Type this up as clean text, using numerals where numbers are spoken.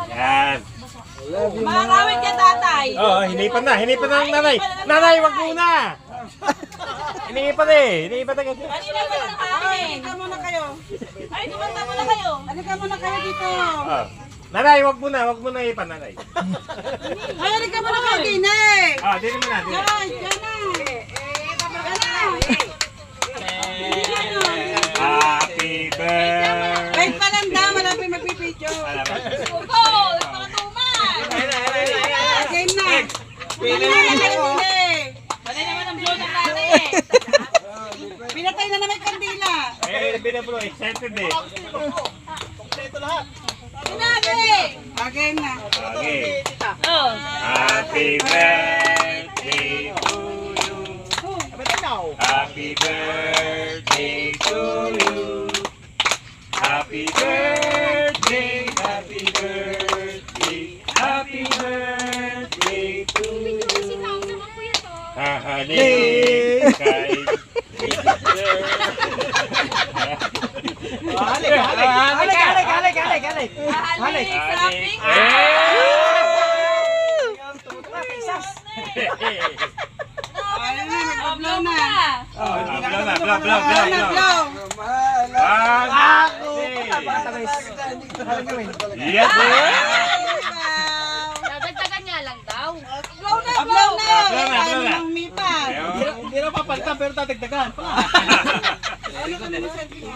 Yan. Maraming ka tatay. Oo, hinipan na ng nanay. Nanay, wag muna. Hinipan hinipan na kasi. Kanina ba ng kain? Halika muna kayo. Ay, kumanta muna kayo. Halika muna kayo dito. Nanay, wag muna ipan, nanay. Ay, halika muna kayo din eh. Dito muna, dito. Ay, yan na. Happy birthday. Kahit palanda, malapit magpipidyo. Sugo, nakatuman. Game na. Pili na kayo din eh. Pwede naman ang blow ng tatay eh. Pinatay na naman yung kandila. Binablo, excited eh. Sinabi. Game na. Okay. Oh. Happy birthday to you. Happy birthday to you. Happy birthday, happy birthday, happy birthday to you. Hahalin kay Halik, shopping. Ayun na, nag-blow na. Blow. Blow. Yes, Dadagdagan niya lang daw. Blow na. Blow na. Blow na. Ano nang mipas? Hindi na papalitan pero tatagdagan. Ano ka na ni Sergio?